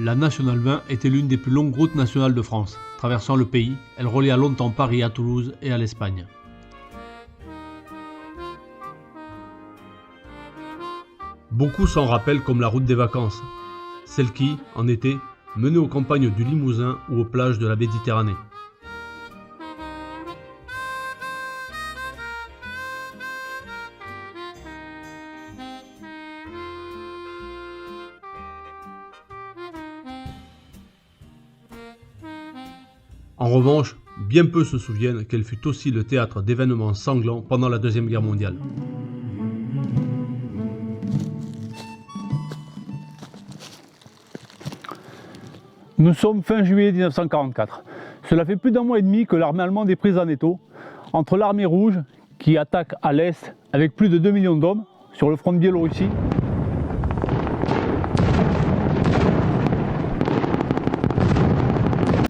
La Nationale 20 était l'une des plus longues routes nationales de France. Traversant le pays, elle reliait longtemps Paris à Toulouse et à l'Espagne. Beaucoup s'en rappellent comme la route des vacances, celle qui, en été, menait aux campagnes du Limousin ou aux plages de la Méditerranée. En revanche, bien peu se souviennent qu'elle fut aussi le théâtre d'événements sanglants pendant la Deuxième Guerre mondiale. Nous sommes fin juillet 1944. Cela fait plus d'un mois et demi que l'armée allemande est prise en étau entre l'armée rouge qui attaque à l'est avec plus de 2 millions d'hommes sur le front de Biélorussie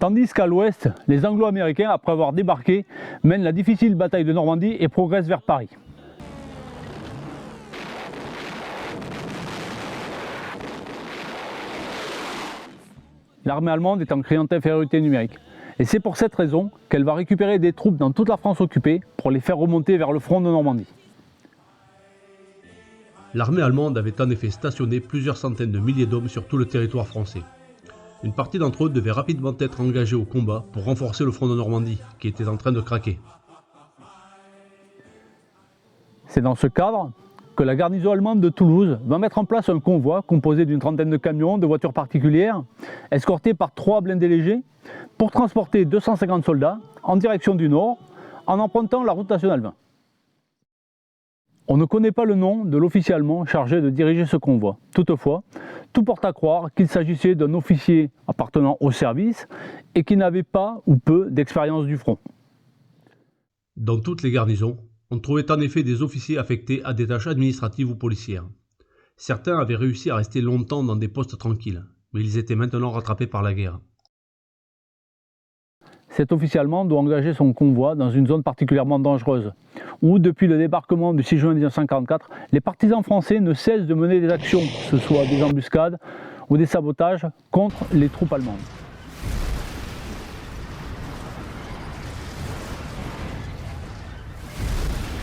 tandis qu'à l'ouest, les Anglo-Américains, après avoir débarqué, mènent la difficile bataille de Normandie et progressent vers Paris. L'armée allemande est en criante infériorité numérique. Et c'est pour cette raison qu'elle va récupérer des troupes dans toute la France occupée pour les faire remonter vers le front de Normandie. L'armée allemande avait en effet stationné plusieurs centaines de milliers d'hommes sur tout le territoire français. Une partie d'entre eux devait rapidement être engagée au combat pour renforcer le front de Normandie, qui était en train de craquer. C'est dans ce cadre que la garnison allemande de Toulouse va mettre en place un convoi composé d'une trentaine de camions, de voitures particulières, escortés par 3 blindés légers, pour transporter 250 soldats en direction du nord, en empruntant la route nationale 20. On ne connaît pas le nom de l'officier allemand chargé de diriger ce convoi. Toutefois, tout porte à croire qu'il s'agissait d'un officier appartenant au service et qui n'avait pas ou peu d'expérience du front. Dans toutes les garnisons, on trouvait en effet des officiers affectés à des tâches administratives ou policières. Certains avaient réussi à rester longtemps dans des postes tranquilles, mais ils étaient maintenant rattrapés par la guerre. Cet officier allemand doit engager son convoi dans une zone particulièrement dangereuse, où depuis le débarquement du 6 juin 1944, les partisans français ne cessent de mener des actions, que ce soit des embuscades ou des sabotages contre les troupes allemandes.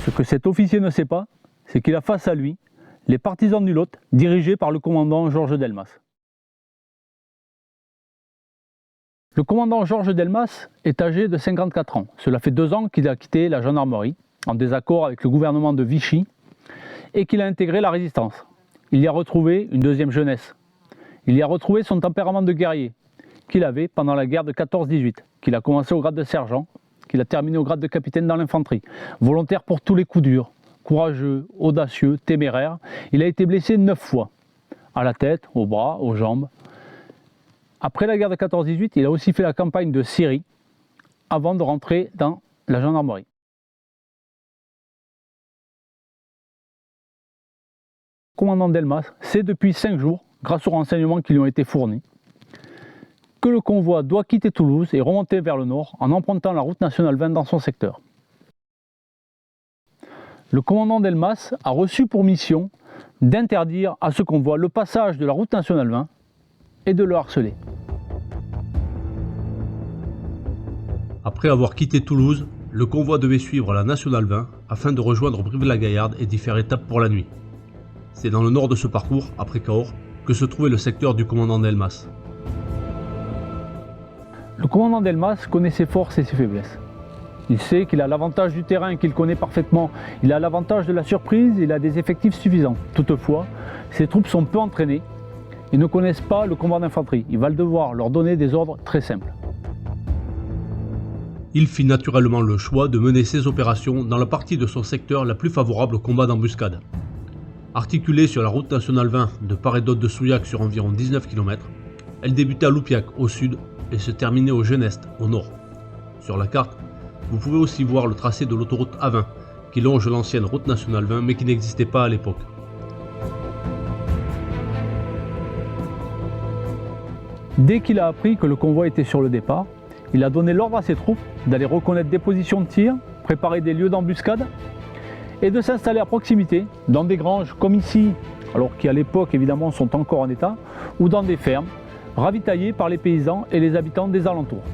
Ce que cet officier ne sait pas, c'est qu'il a face à lui les partisans du Lot, dirigés par le commandant Georges Delmas. Le commandant Georges Delmas est âgé de 54 ans. Cela fait 2 ans qu'il a quitté la gendarmerie, en désaccord avec le gouvernement de Vichy, et qu'il a intégré la résistance. Il y a retrouvé une deuxième jeunesse. Il y a retrouvé son tempérament de guerrier, qu'il avait pendant la guerre de 14-18, qu'il a commencé au grade de sergent, qu'il a terminé au grade de capitaine dans l'infanterie. Volontaire pour tous les coups durs, courageux, audacieux, téméraire, il a été blessé 9 fois, à la tête, aux bras, aux jambes. Après la guerre de 14-18, il a aussi fait la campagne de Syrie avant de rentrer dans la gendarmerie. Le commandant Delmas sait depuis 5 jours, grâce aux renseignements qui lui ont été fournis, que le convoi doit quitter Toulouse et remonter vers le nord en empruntant la route nationale 20 dans son secteur. Le commandant Delmas a reçu pour mission d'interdire à ce convoi le passage de la route nationale 20 et de le harceler. Après avoir quitté Toulouse, le convoi devait suivre la Nationale 20 afin de rejoindre Brive-la-Gaillarde et d'y faire étape pour la nuit. C'est dans le nord de ce parcours, après Cahors, que se trouvait le secteur du commandant Delmas. Le commandant Delmas connaît ses forces et ses faiblesses. Il sait qu'il a l'avantage du terrain qu'il connaît parfaitement, il a l'avantage de la surprise, il a des effectifs suffisants. Toutefois, ses troupes sont peu entraînées et ne connaissent pas le combat d'infanterie. Il va devoir leur donner des ordres très simples. Il fit naturellement le choix de mener ses opérations dans la partie de son secteur la plus favorable au combat d'embuscade. Articulée sur la route nationale 20 de part et d'autre de Souillac sur environ 19 km, elle débutait à Loupiac au sud et se terminait au Genest au nord. Sur la carte, vous pouvez aussi voir le tracé de l'autoroute A20 qui longe l'ancienne route nationale 20 mais qui n'existait pas à l'époque. Dès qu'il a appris que le convoi était sur le départ, il a donné l'ordre à ses troupes d'aller reconnaître des positions de tir, préparer des lieux d'embuscade et de s'installer à proximité dans des granges comme ici, alors qui à l'époque évidemment sont encore en état, ou dans des fermes, ravitaillés par les paysans et les habitants des alentours.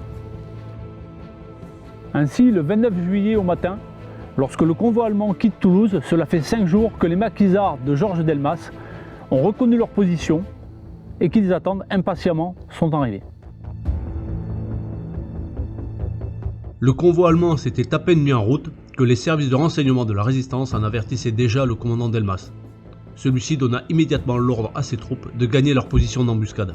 Ainsi, le 29 juillet au matin, lorsque le convoi allemand quitte Toulouse, cela fait 5 jours que les maquisards de Georges Delmas ont reconnu leur position et qu'ils attendent impatiemment son arrivée. Le convoi allemand s'était à peine mis en route que les services de renseignement de la résistance en avertissaient déjà le commandant Delmas. Celui-ci donna immédiatement l'ordre à ses troupes de gagner leur position d'embuscade.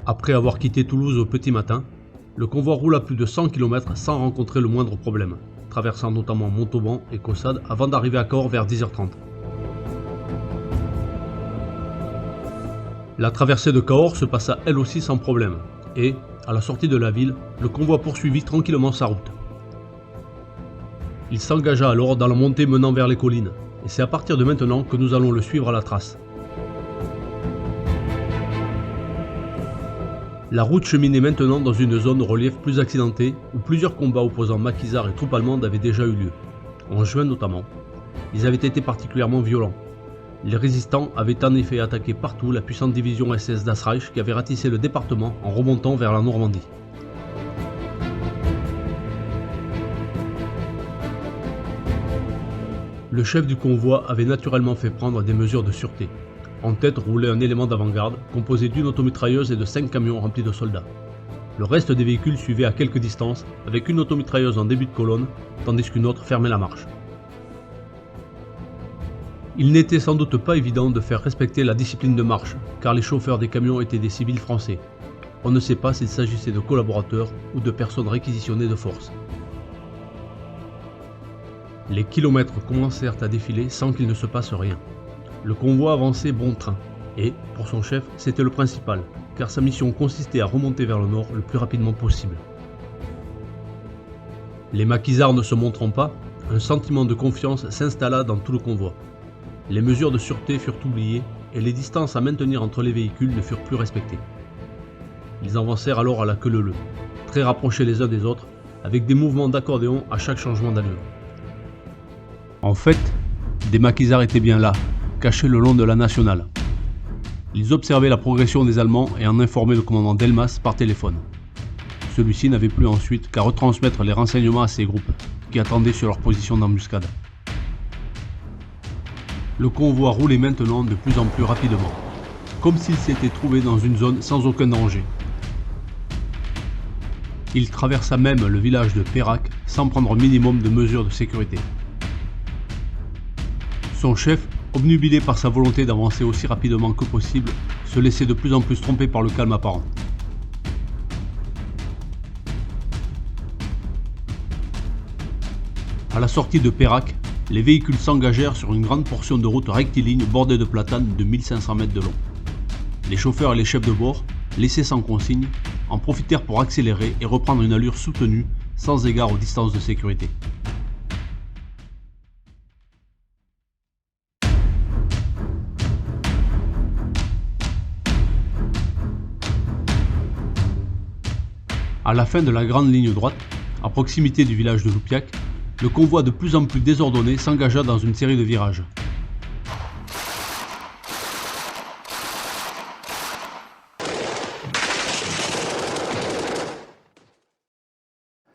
Après avoir quitté Toulouse au petit matin, le convoi roule à plus de 100 km sans rencontrer le moindre problème, traversant notamment Montauban et Caussade avant d'arriver à Cahors vers 10h30. La traversée de Cahors se passa elle aussi sans problème, et, à la sortie de la ville, le convoi poursuivit tranquillement sa route. Il s'engagea alors dans la montée menant vers les collines, et c'est à partir de maintenant que nous allons le suivre à la trace. La route cheminait maintenant dans une zone au relief plus accidenté, où plusieurs combats opposant maquisards et troupes allemandes avaient déjà eu lieu, en juin notamment. Ils avaient été particulièrement violents. Les résistants avaient en effet attaqué partout la puissante division SS Das Reich qui avait ratissé le département en remontant vers la Normandie. Le chef du convoi avait naturellement fait prendre des mesures de sûreté. En tête roulait un élément d'avant-garde composé d'une automitrailleuse et de 5 camions remplis de soldats. Le reste des véhicules suivait à quelque distance avec une automitrailleuse en début de colonne tandis qu'une autre fermait la marche. Il n'était sans doute pas évident de faire respecter la discipline de marche, car les chauffeurs des camions étaient des civils français. On ne sait pas s'il s'agissait de collaborateurs ou de personnes réquisitionnées de force. Les kilomètres commencèrent à défiler sans qu'il ne se passe rien. Le convoi avançait bon train, et, pour son chef, c'était le principal, car sa mission consistait à remonter vers le nord le plus rapidement possible. Les maquisards ne se montrant pas, un sentiment de confiance s'installa dans tout le convoi. Les mesures de sûreté furent oubliées et les distances à maintenir entre les véhicules ne furent plus respectées. Ils avancèrent alors à la queue leu-leu, très rapprochés les uns des autres, avec des mouvements d'accordéon à chaque changement d'allure. En fait, des maquisards étaient bien là, cachés le long de la nationale. Ils observaient la progression des Allemands et en informaient le commandant Delmas par téléphone. Celui-ci n'avait plus ensuite qu'à retransmettre les renseignements à ses groupes, qui attendaient sur leur position d'embuscade. Le convoi roulait maintenant de plus en plus rapidement, comme s'il s'était trouvé dans une zone sans aucun danger. Il traversa même le village de Pérac sans prendre un minimum de mesures de sécurité. Son chef, obnubilé par sa volonté d'avancer aussi rapidement que possible, se laissait de plus en plus tromper par le calme apparent. À la sortie de Pérac, les véhicules s'engagèrent sur une grande portion de route rectiligne bordée de platanes de 1500 mètres de long. Les chauffeurs et les chefs de bord, laissés sans consigne, en profitèrent pour accélérer et reprendre une allure soutenue, sans égard aux distances de sécurité. À la fin de la grande ligne droite, à proximité du village de Loupiac, le convoi de plus en plus désordonné s'engagea dans une série de virages.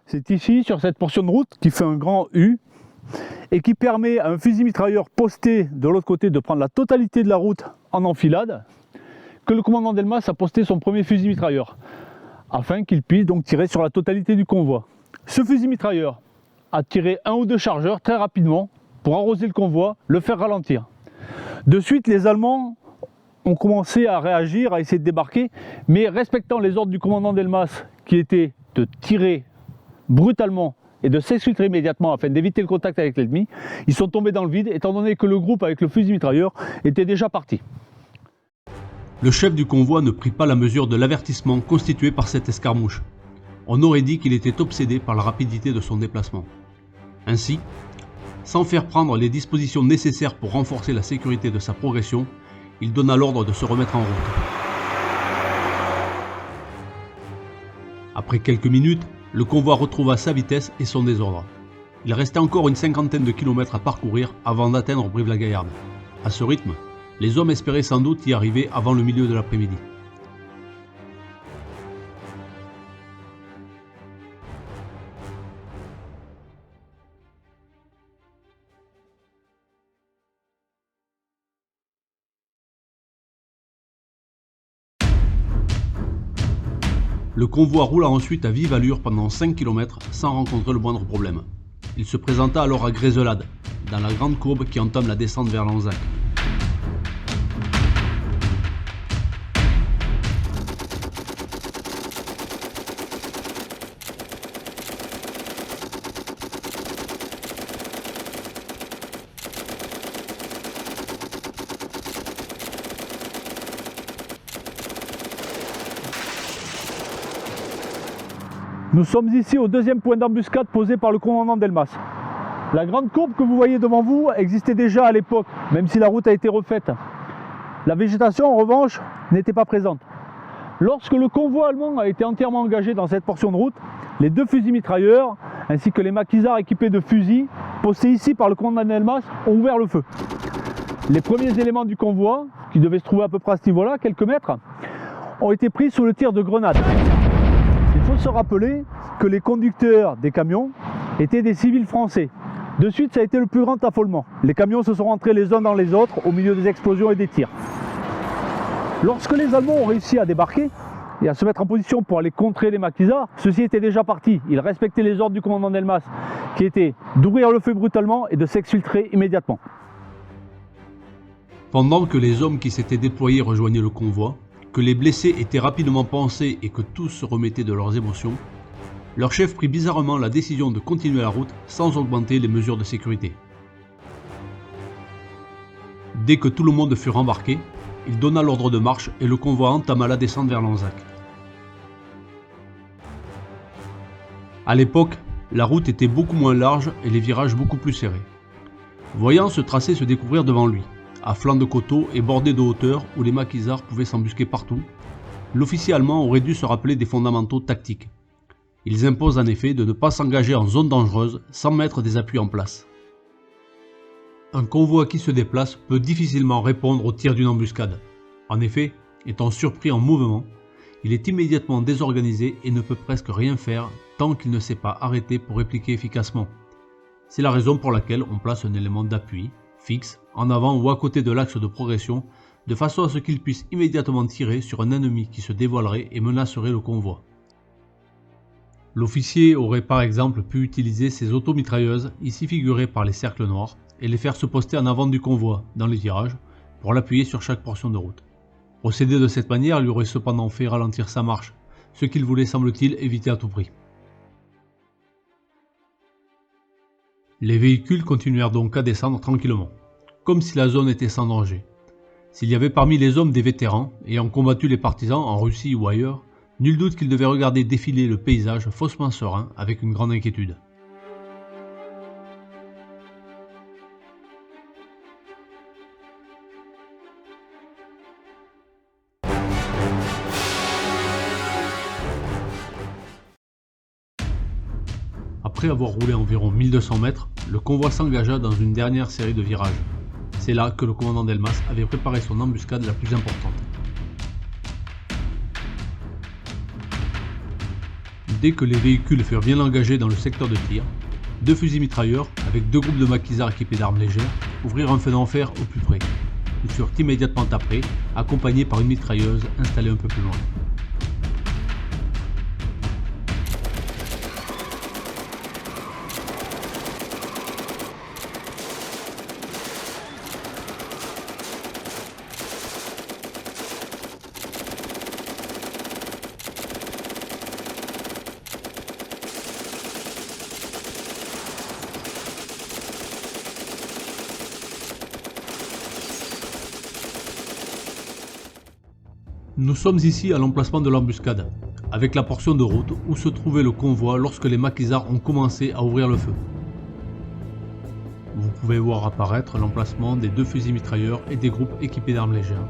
C'est ici, sur cette portion de route, qui fait un grand U et qui permet à un fusil mitrailleur posté de l'autre côté de prendre la totalité de la route en enfilade, que le commandant Delmas a posté son premier fusil mitrailleur, afin qu'il puisse donc tirer sur la totalité du convoi. Ce fusil mitrailleur a tiré 1 ou 2 chargeurs très rapidement pour arroser le convoi, le faire ralentir. De suite, les Allemands ont commencé à réagir, à essayer de débarquer, mais respectant les ordres du commandant Delmas, qui était de tirer brutalement et de s'exfiltrer immédiatement afin d'éviter le contact avec l'ennemi, ils sont tombés dans le vide, étant donné que le groupe avec le fusil mitrailleur était déjà parti. Le chef du convoi ne prit pas la mesure de l'avertissement constitué par cette escarmouche. On aurait dit qu'il était obsédé par la rapidité de son déplacement. Ainsi, sans faire prendre les dispositions nécessaires pour renforcer la sécurité de sa progression, il donna l'ordre de se remettre en route. Après quelques minutes, le convoi retrouva sa vitesse et son désordre. Il restait encore une cinquantaine de kilomètres à parcourir avant d'atteindre Brive-la-Gaillarde. À ce rythme, les hommes espéraient sans doute y arriver avant le milieu de l'après-midi. Le convoi roula ensuite à vive allure pendant 5 km sans rencontrer le moindre problème. Il se présenta alors à Grézelade, dans la grande courbe qui entame la descente vers Lanzac. Nous sommes ici au deuxième point d'embuscade posé par le commandant Delmas. La grande courbe que vous voyez devant vous existait déjà à l'époque, même si la route a été refaite. La végétation, en revanche, n'était pas présente. Lorsque le convoi allemand a été entièrement engagé dans cette portion de route, les 2 fusils mitrailleurs, ainsi que les maquisards équipés de fusils, postés ici par le commandant Delmas, ont ouvert le feu. Les premiers éléments du convoi, qui devaient se trouver à peu près à ce niveau-là, quelques mètres, ont été pris sous le tir de grenades. Il faut se rappeler que les conducteurs des camions étaient des civils français. De suite, ça a été le plus grand affolement. Les camions se sont rentrés les uns dans les autres au milieu des explosions et des tirs. Lorsque les Allemands ont réussi à débarquer et à se mettre en position pour aller contrer les maquisards, ceux-ci étaient déjà partis. Ils respectaient les ordres du commandant Delmas, qui était d'ouvrir le feu brutalement et de s'exfiltrer immédiatement. Pendant que les hommes qui s'étaient déployés rejoignaient le convoi, que les blessés étaient rapidement pansés et que tous se remettaient de leurs émotions, leur chef prit bizarrement la décision de continuer la route sans augmenter les mesures de sécurité. Dès que tout le monde fut rembarqué, il donna l'ordre de marche et le convoi entama la descente vers Lanzac. À l'époque, la route était beaucoup moins large et les virages beaucoup plus serrés. Voyant ce tracé se découvrir devant lui, à flanc de coteau et bordé de hauteur où les maquisards pouvaient s'embusquer partout, l'officier allemand aurait dû se rappeler des fondamentaux tactiques. Ils imposent en effet de ne pas s'engager en zone dangereuse sans mettre des appuis en place. Un convoi qui se déplace peut difficilement répondre au tir d'une embuscade. En effet, étant surpris en mouvement, il est immédiatement désorganisé et ne peut presque rien faire tant qu'il ne s'est pas arrêté pour répliquer efficacement. C'est la raison pour laquelle on place un élément d'appui, fixe, en avant ou à côté de l'axe de progression, de façon à ce qu'il puisse immédiatement tirer sur un ennemi qui se dévoilerait et menacerait le convoi. L'officier aurait par exemple pu utiliser ses automitrailleuses, ici figurées par les cercles noirs, et les faire se poster en avant du convoi, dans les virages, pour l'appuyer sur chaque portion de route. Procéder de cette manière lui aurait cependant fait ralentir sa marche, ce qu'il voulait semble-t-il éviter à tout prix. Les véhicules continuèrent donc à descendre tranquillement, comme si la zone était sans danger. S'il y avait parmi les hommes des vétérans, ayant combattu les partisans en Russie ou ailleurs, nul doute qu'ils devaient regarder défiler le paysage faussement serein avec une grande inquiétude. Après avoir roulé environ 1200 mètres, le convoi s'engagea dans une dernière série de virages. C'est là que le commandant Delmas avait préparé son embuscade la plus importante. Dès que les véhicules furent bien engagés dans le secteur de tir, 2 fusils mitrailleurs, avec 2 groupes de maquisards équipés d'armes légères, ouvrirent un feu d'enfer au plus près. Ils furent immédiatement après, accompagnés par une mitrailleuse installée un peu plus loin. Nous sommes ici à l'emplacement de l'embuscade, avec la portion de route où se trouvait le convoi lorsque les maquisards ont commencé à ouvrir le feu. Vous pouvez voir apparaître l'emplacement des 2 fusils mitrailleurs et des groupes équipés d'armes légères.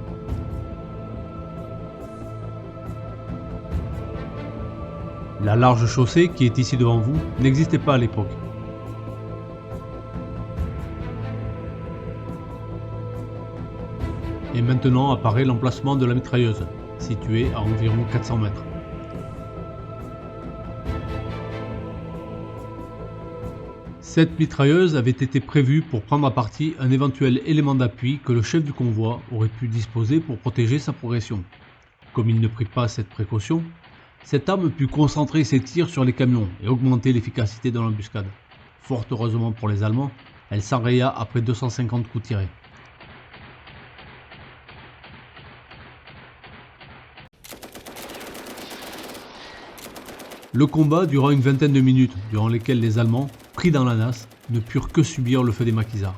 La large chaussée qui est ici devant vous n'existait pas à l'époque. Et maintenant apparaît l'emplacement de la mitrailleuse, située à environ 400 mètres. Cette mitrailleuse avait été prévue pour prendre à partie un éventuel élément d'appui que le chef du convoi aurait pu disposer pour protéger sa progression. Comme il ne prit pas cette précaution, cette arme put concentrer ses tirs sur les camions et augmenter l'efficacité de l'embuscade. Fort heureusement pour les Allemands, elle s'enraya après 250 coups tirés. Le combat dura une vingtaine de minutes, durant lesquelles les Allemands, pris dans la nasse, ne purent que subir le feu des maquisards.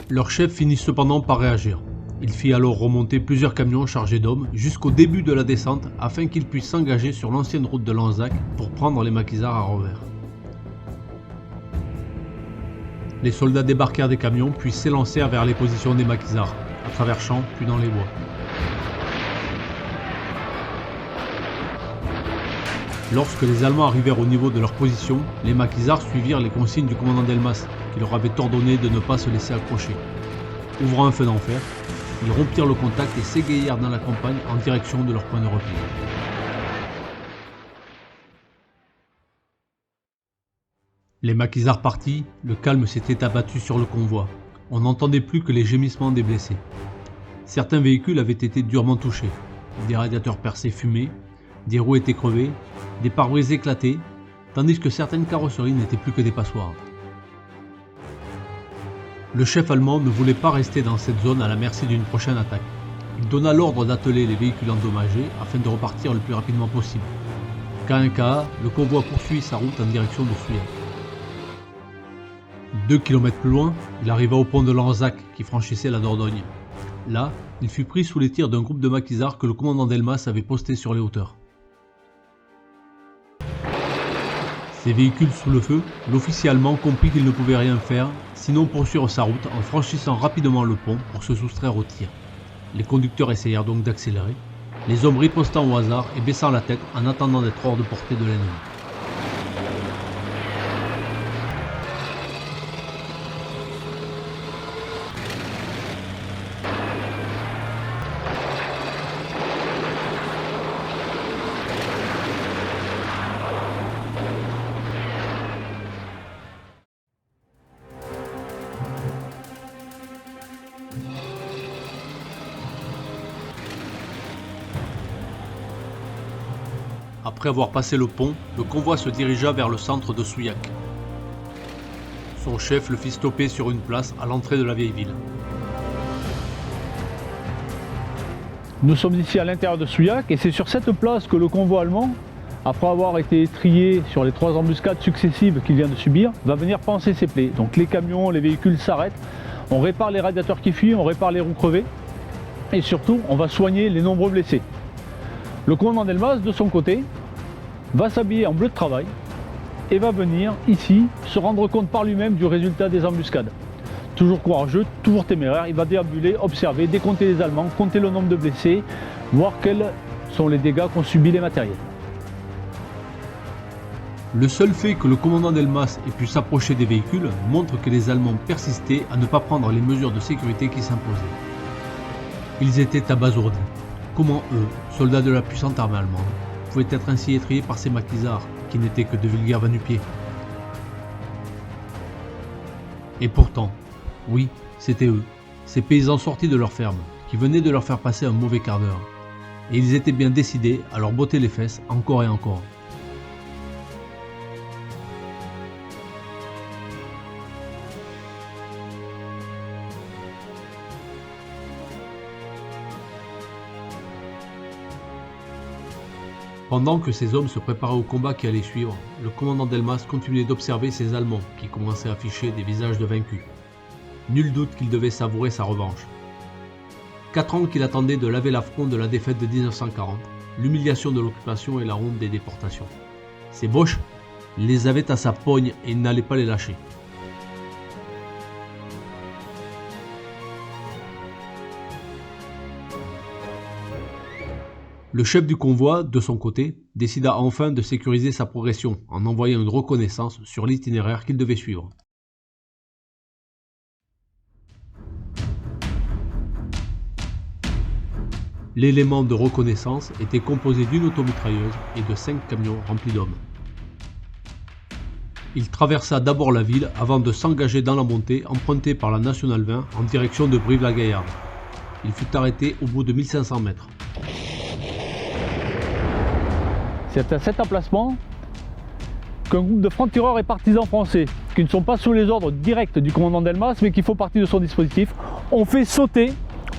Leur chef finit cependant par réagir. Il fit alors remonter plusieurs camions chargés d'hommes jusqu'au début de la descente afin qu'ils puissent s'engager sur l'ancienne route de Lanzac pour prendre les maquisards à revers. Les soldats débarquèrent des camions puis s'élancèrent vers les positions des maquisards, à travers champs puis dans les bois. Lorsque les Allemands arrivèrent au niveau de leur position, les maquisards suivirent les consignes du commandant Delmas, qui leur avait ordonné de ne pas se laisser accrocher. Ouvrant un feu d'enfer, ils rompirent le contact et s'égayèrent dans la campagne en direction de leur point de repli. Les maquisards partis, le calme s'était abattu sur le convoi. On n'entendait plus que les gémissements des blessés. Certains véhicules avaient été durement touchés. Des radiateurs percés fumaient, des roues étaient crevées, des pare-brises éclatés, tandis que certaines carrosseries n'étaient plus que des passoires. Le chef allemand ne voulait pas rester dans cette zone à la merci d'une prochaine attaque. Il donna l'ordre d'atteler les véhicules endommagés afin de repartir le plus rapidement possible. Cas un cas, le convoi poursuit sa route en direction de Souillac. 2 km plus loin, il arriva au pont de Lanzac qui franchissait la Dordogne. Là, il fut pris sous les tirs d'un groupe de maquisards que le commandant Delmas avait posté sur les hauteurs. Ces véhicules sous le feu, l'officier allemand comprit qu'il ne pouvait rien faire, sinon poursuivre sa route en franchissant rapidement le pont pour se soustraire aux tirs. Les conducteurs essayèrent donc d'accélérer, les hommes ripostant au hasard et baissant la tête en attendant d'être hors de portée de l'ennemi. Après avoir passé le pont, le convoi se dirigea vers le centre de Souillac. Son chef le fit stopper sur une place à l'entrée de la vieille ville. Nous sommes ici à l'intérieur de Souillac et c'est sur cette place que le convoi allemand, après avoir été trié sur les 3 embuscades successives qu'il vient de subir, va venir panser ses plaies. Donc les camions, les véhicules s'arrêtent, on répare les radiateurs qui fuient, on répare les roues crevées et surtout on va soigner les nombreux blessés. Le commandant Delmas, de son côté, va s'habiller en bleu de travail et va venir ici se rendre compte par lui-même du résultat des embuscades. Toujours courageux, toujours téméraire, il va déambuler, observer, décompter les Allemands, compter le nombre de blessés, voir quels sont les dégâts qu'ont subis les matériels. Le seul fait que le commandant Delmas ait pu s'approcher des véhicules montre que les Allemands persistaient à ne pas prendre les mesures de sécurité qui s'imposaient. Ils étaient abasourdis. Comment eux, soldats de la puissante armée allemande, pouvaient être ainsi étrillés par ces maquisards qui n'étaient que de vulgaires va-nu-pieds? Et pourtant, oui, c'était eux, ces paysans sortis de leur ferme, qui venaient de leur faire passer un mauvais quart d'heure. Et ils étaient bien décidés à leur botter les fesses encore et encore. Pendant que ces hommes se préparaient au combat qui allait suivre, le commandant Delmas continuait d'observer ces Allemands qui commençaient à afficher des visages de vaincus. Nul doute qu'il devait savourer sa revanche. 4 ans qu'il attendait de laver l'affront de la défaite de 1940, l'humiliation de l'occupation et la honte des déportations. Ces Boches, il les avait à sa pogne et il n'allait pas les lâcher. Le chef du convoi, de son côté, décida enfin de sécuriser sa progression en envoyant une reconnaissance sur l'itinéraire qu'il devait suivre. L'élément de reconnaissance était composé d'une automitrailleuse et de 5 camions remplis d'hommes. Il traversa d'abord la ville avant de s'engager dans la montée empruntée par la Nationale 20 en direction de Brive-la-Gaillarde. Il fut arrêté au bout de 1500 mètres. C'est à cet emplacement qu'un groupe de francs-tireurs et partisans français, qui ne sont pas sous les ordres directs du commandant Delmas, mais qui font partie de son dispositif, ont fait sauter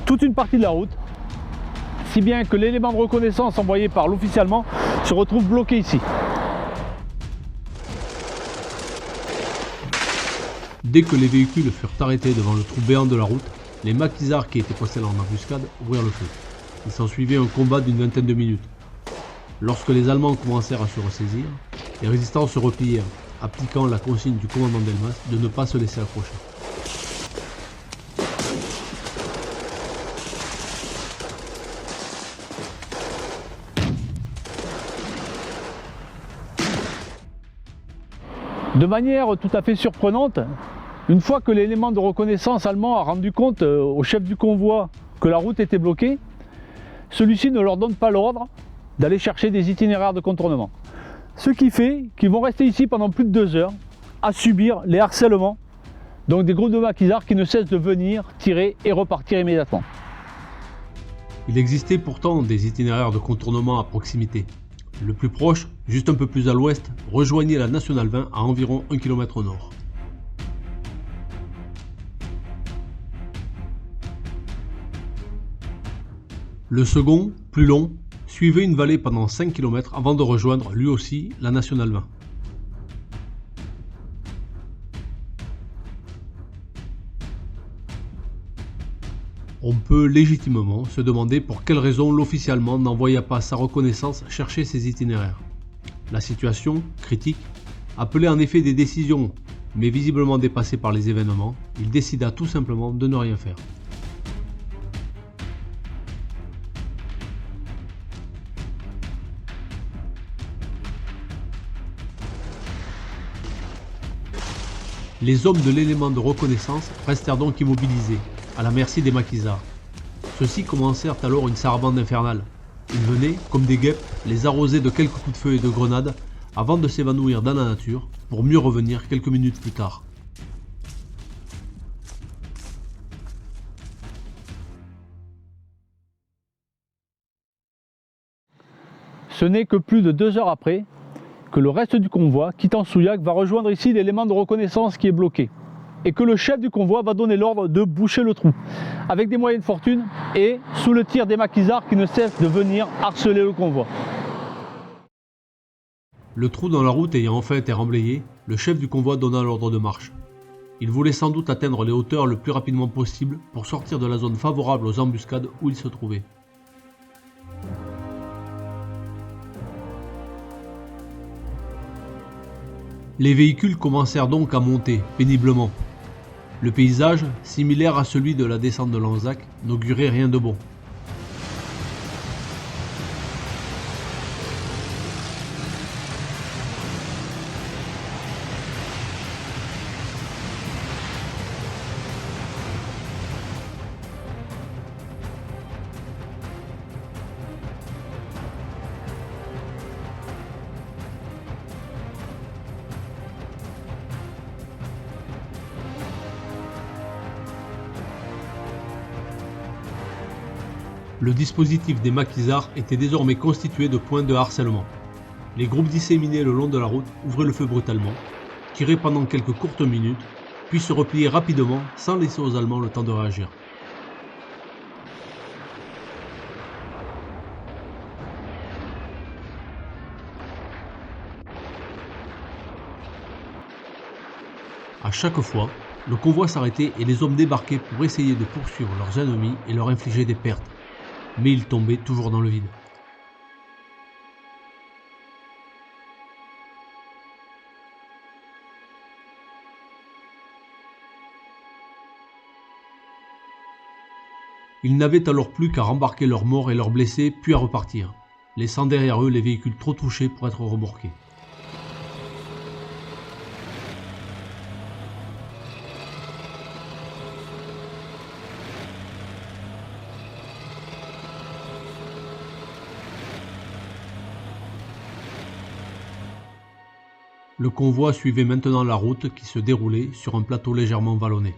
toute une partie de la route, si bien que l'élément de reconnaissance envoyé par l'officier allemand se retrouve bloqué ici. Dès que les véhicules furent arrêtés devant le trou béant de la route, les maquisards qui étaient postés en embuscade ouvrirent le feu. Il s'ensuivit un combat d'une vingtaine de minutes. Lorsque les Allemands commencèrent à se ressaisir, les résistants se replièrent, appliquant la consigne du commandant Delmas de ne pas se laisser accrocher. De manière tout à fait surprenante, une fois que l'élément de reconnaissance allemand a rendu compte au chef du convoi que la route était bloquée, celui-ci ne leur donne pas l'ordre d'aller chercher des itinéraires de contournement. Ce qui fait qu'ils vont rester ici pendant plus de 2 heures à subir les harcèlements, donc des groupes de maquisards qui ne cessent de venir, tirer et repartir immédiatement. Il existait pourtant des itinéraires de contournement à proximité. Le plus proche, juste un peu plus à l'ouest, rejoignait la Nationale 20 à environ 1 km au nord. Le second, plus long, suivait une vallée pendant 5 km avant de rejoindre lui aussi la Nationale 20. On peut légitimement se demander pour quelle raison l'officier allemand n'envoya pas sa reconnaissance chercher ses itinéraires. La situation, critique, appelait en effet des décisions, mais visiblement dépassé par les événements, il décida tout simplement de ne rien faire. Les hommes de l'élément de reconnaissance restèrent donc immobilisés, à la merci des maquisards. Ceux-ci commencèrent alors une sarabande infernale. Ils venaient, comme des guêpes, les arroser de quelques coups de feu et de grenades, avant de s'évanouir dans la nature, pour mieux revenir quelques minutes plus tard. Ce n'est que plus de 2 heures après que le reste du convoi, quittant Souillac, va rejoindre ici l'élément de reconnaissance qui est bloqué. Et que le chef du convoi va donner l'ordre de boucher le trou, avec des moyens de fortune et sous le tir des maquisards qui ne cessent de venir harceler le convoi. Le trou dans la route ayant enfin été remblayé, le chef du convoi donna l'ordre de marche. Il voulait sans doute atteindre les hauteurs le plus rapidement possible pour sortir de la zone favorable aux embuscades où il se trouvait. Les véhicules commencèrent donc à monter, péniblement. Le paysage, similaire à celui de la descente de Lanzac, n'augurait rien de bon. Le dispositif des maquisards était désormais constitué de points de harcèlement. Les groupes disséminés le long de la route ouvraient le feu brutalement, tiraient pendant quelques courtes minutes, puis se repliaient rapidement sans laisser aux Allemands le temps de réagir. À chaque fois, le convoi s'arrêtait et les hommes débarquaient pour essayer de poursuivre leurs ennemis et leur infliger des pertes. Mais ils tombaient toujours dans le vide. Ils n'avaient alors plus qu'à rembarquer leurs morts et leurs blessés, puis à repartir. laissant derrière eux les véhicules trop touchés pour être remorqués. Le convoi suivait maintenant la route qui se déroulait sur un plateau légèrement vallonné.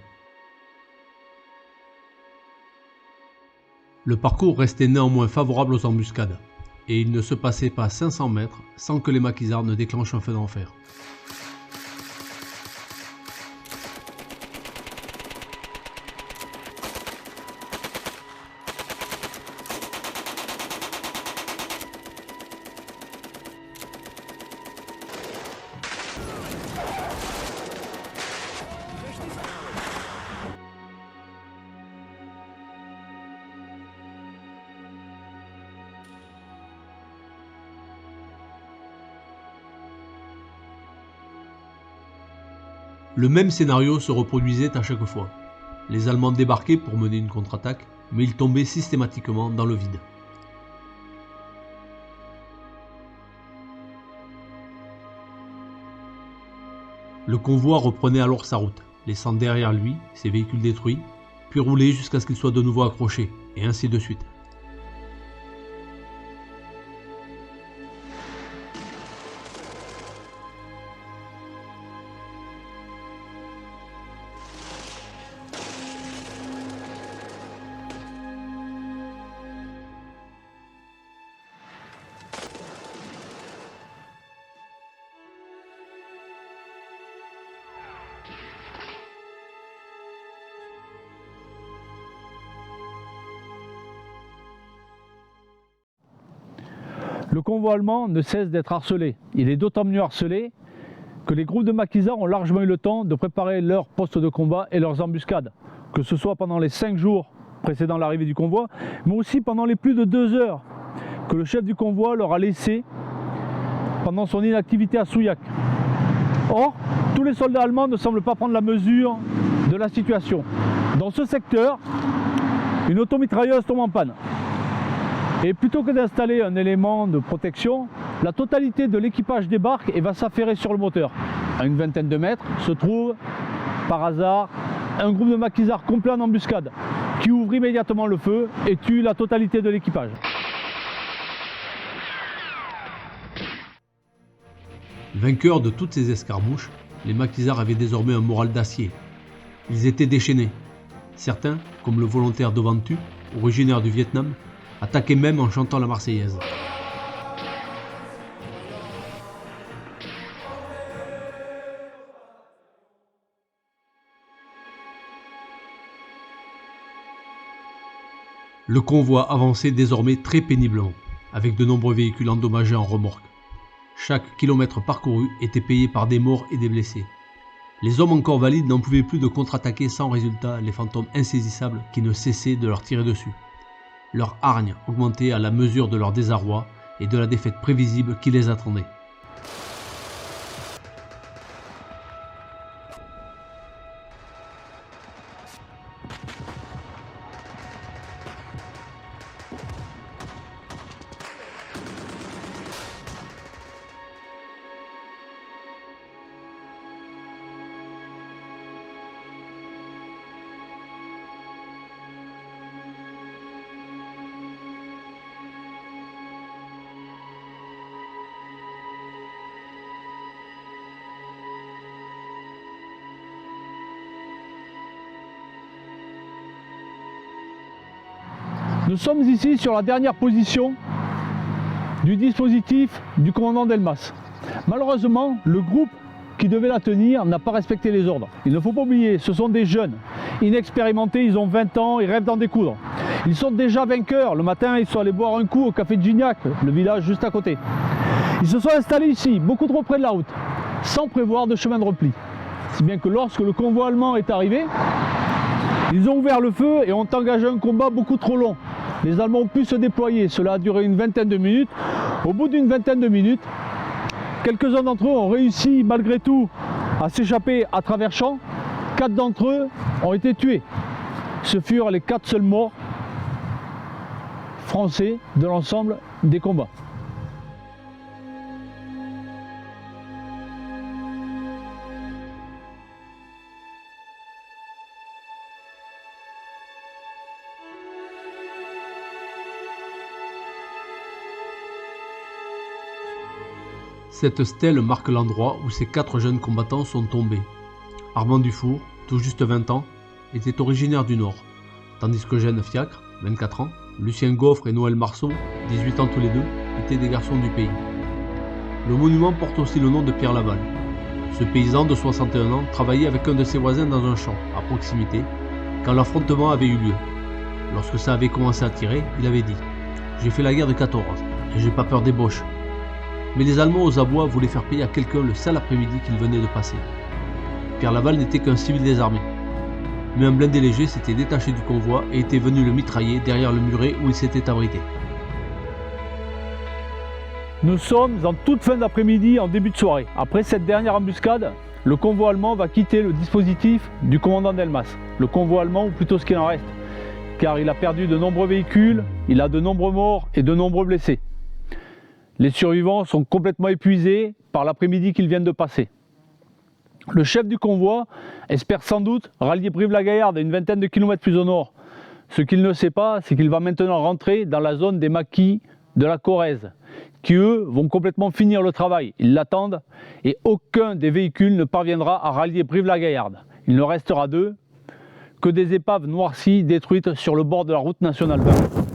Le parcours restait néanmoins favorable aux embuscades, et il ne se passait pas 500 mètres sans que les maquisards ne déclenchent un feu d'enfer. Le même scénario se reproduisait à chaque fois. Les Allemands débarquaient pour mener une contre-attaque, mais ils tombaient systématiquement dans le vide. Le convoi reprenait alors sa route, laissant derrière lui ses véhicules détruits, puis roulait jusqu'à ce qu'ils soient de nouveau accrochés, et ainsi de suite. Le convoi allemand ne cesse d'être harcelé. Il est d'autant mieux harcelé que les groupes de maquisards ont largement eu le temps de préparer leurs postes de combat et leurs embuscades, que ce soit pendant les 5 jours précédant l'arrivée du convoi, mais aussi pendant les plus de 2 heures que le chef du convoi leur a laissé pendant son inactivité à Souillac. Or, tous les soldats allemands ne semblent pas prendre la mesure de la situation. Dans ce secteur, une automitrailleuse tombe en panne. Et plutôt que d'installer un élément de protection, la totalité de l'équipage débarque et va s'affairer sur le moteur. À une vingtaine de mètres se trouve, par hasard, un groupe de maquisards complet en embuscade qui ouvre immédiatement le feu et tue la totalité de l'équipage. Vainqueurs de toutes ces escarmouches, les maquisards avaient désormais un moral d'acier. Ils étaient déchaînés. Certains, comme le volontaire Devantu, originaire du Vietnam, attaquaient même en chantant la Marseillaise. Le convoi avançait désormais très péniblement, avec de nombreux véhicules endommagés en remorque. Chaque kilomètre parcouru était payé par des morts et des blessés. Les hommes encore valides n'en pouvaient plus de contre-attaquer sans résultat les fantômes insaisissables qui ne cessaient de leur tirer dessus. Leur hargne augmentait à la mesure de leur désarroi et de la défaite prévisible qui les attendait. Nous sommes ici sur la dernière position du dispositif du commandant Delmas. Malheureusement, le groupe qui devait la tenir n'a pas respecté les ordres. Il ne faut pas oublier, ce sont des jeunes, inexpérimentés, ils ont 20 ans, ils rêvent d'en découdre. Ils sont déjà vainqueurs. Le matin, ils sont allés boire un coup au café de Gignac, le village juste à côté. Ils se sont installés ici, beaucoup trop près de la route, sans prévoir de chemin de repli. Si bien que lorsque le convoi allemand est arrivé, ils ont ouvert le feu et ont engagé un combat beaucoup trop long. Les Allemands ont pu se déployer, cela a duré une vingtaine de minutes. Au bout d'une vingtaine de minutes, quelques-uns d'entre eux ont réussi malgré tout à s'échapper à travers champs. 4 d'entre eux ont été tués. Ce furent les 4 seuls morts français de l'ensemble des combats. Cette stèle marque l'endroit où ces 4 jeunes combattants sont tombés. Armand Dufour, tout juste 20 ans, était originaire du Nord, tandis que Jeanne Fiacre, 24 ans, Lucien Gaufre et Noël Marceau, 18 ans tous les deux, étaient des garçons du pays. Le monument porte aussi le nom de Pierre Laval. Ce paysan de 61 ans travaillait avec un de ses voisins dans un champ, à proximité, quand l'affrontement avait eu lieu. Lorsque ça avait commencé à tirer, il avait dit « J'ai fait la guerre de 14 et j'ai pas peur des boches ». Mais les Allemands aux abois voulaient faire payer à quelqu'un le sale après-midi qu'il venait de passer. Pierre Laval n'était qu'un civil désarmé. Mais un blindé léger s'était détaché du convoi et était venu le mitrailler derrière le muret où il s'était abrité. Nous sommes en toute fin d'après-midi, en début de soirée. Après cette dernière embuscade, le convoi allemand va quitter le dispositif du commandant Delmas. Le convoi allemand, ou plutôt ce qu'il en reste, car il a perdu de nombreux véhicules, il a de nombreux morts et de nombreux blessés. Les survivants sont complètement épuisés par l'après-midi qu'ils viennent de passer. Le chef du convoi espère sans doute rallier Brive-la-Gaillarde à une vingtaine de kilomètres plus au nord. Ce qu'il ne sait pas, c'est qu'il va maintenant rentrer dans la zone des maquis de la Corrèze, qui eux vont complètement finir le travail. Ils l'attendent et aucun des véhicules ne parviendra à rallier Brive-la-Gaillarde. Il ne restera d'eux que des épaves noircies détruites sur le bord de la route nationale 20.